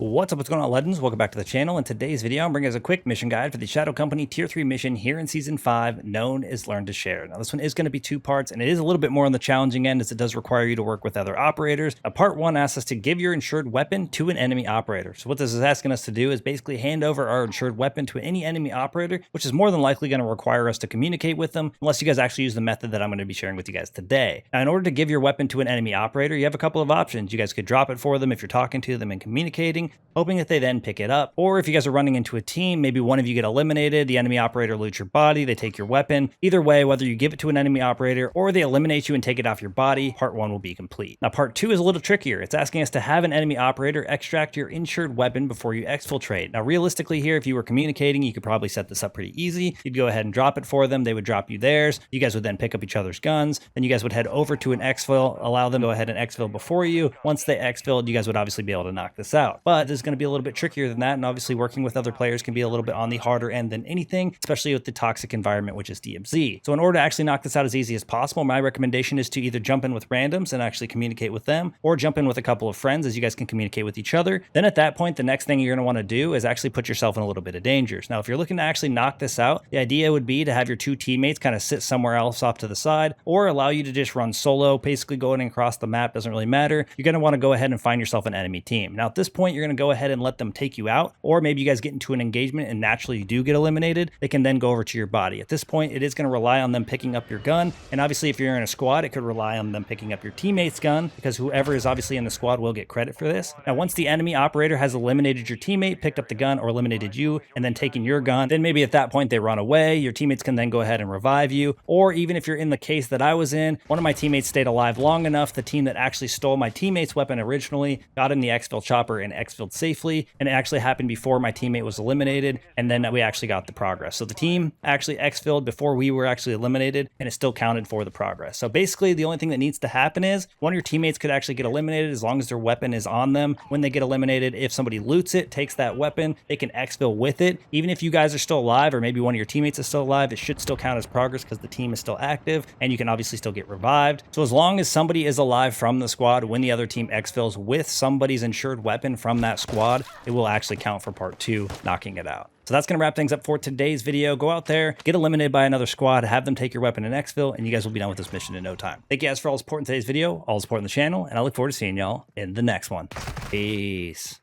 What's up, what's going on, legends? Welcome back to the channel. In today's video, I'm bringing us a quick mission guide for the Shadow Company Tier 3 mission here in Season 5, known as Learn to Share. Now, this one is going to be two parts, and it is a little bit more on the challenging end as it does require you to work with other operators. Part 1 asks us to give your insured weapon to an enemy operator. So what this is asking us to do is basically hand over our insured weapon to any enemy operator, which is more than likely going to require us to communicate with them, unless you guys actually use the method that I'm going to be sharing with you guys today. Now, in order to give your weapon to an enemy operator, you have a couple of options. You guys could drop it for them if you're talking to them and communicating, hoping that they then pick it up. Or if you guys are running into a team, maybe one of you get eliminated, the enemy operator loots your body, they take your weapon. Either way, whether you give it to an enemy operator or they eliminate you and take it off your body, part 1 will be complete. Now, part 2 is a little trickier. It's asking us to have an enemy operator extract your insured weapon before you exfiltrate. Now, realistically here, if you were communicating, you could probably set this up pretty easy. You'd go ahead and drop it for them. They would drop you theirs. You guys would then pick up each other's guns. Then you guys would head over to an exfil, allow them to go ahead and exfil before you. Once they exfilled, you guys would obviously be able to knock this out. But this is going to be a little bit trickier than that, and obviously working with other players can be a little bit on the harder end than anything, especially with the toxic environment, which is DMZ. So in order to actually knock this out as easy as possible, my recommendation is to either jump in with randoms and actually communicate with them, or jump in with a couple of friends as you guys can communicate with each other. Then at that point, the next thing you're going to want to do is actually put yourself in a little bit of danger. Now, if you're looking to actually knock this out, the idea would be to have your two teammates kind of sit somewhere else off to the side, or allow you to just run solo, basically going across the map, doesn't really matter. You're going to want to go ahead and find yourself an enemy team. Now, at this point, you're going to go ahead and let them take you out, or maybe you guys get into an engagement and naturally you do get eliminated. They can then go over to your body. At this point, it is going to rely on them picking up your gun, and obviously if you're in a squad, it could rely on them picking up your teammate's gun, because whoever is obviously in the squad will get credit for this. Now, once the enemy operator has eliminated your teammate, picked up the gun, or eliminated you, and then taken your gun, then maybe at that point they run away. Your teammates can then go ahead and revive you, or even if you're in the case that I was in, one of my teammates stayed alive long enough, the team that actually stole my teammate's weapon originally got in the exfil chopper and exfilled safely, and it actually happened before my teammate was eliminated, and then we actually got the progress. So the team actually exfilled before we were actually eliminated, and it still counted for the progress. So basically the only thing that needs to happen is one of your teammates could actually get eliminated as long as their weapon is on them. When they get eliminated, if somebody loots it, takes that weapon, they can exfil with it. Even if you guys are still alive, or maybe one of your teammates is still alive, it should still count as progress because the team is still active, and you can obviously still get revived. So as long as somebody is alive from the squad when the other team exfils with somebody's insured weapon from that squad, it will actually count for part 2, knocking it out. So that's going to wrap things up for today's video. Go out there, get eliminated by another squad, have them take your weapon and exfil, and you guys will be done with this mission in no time. Thank you guys for all the support in today's video, all the support in the channel, and I look forward to seeing y'all in the next one. Peace.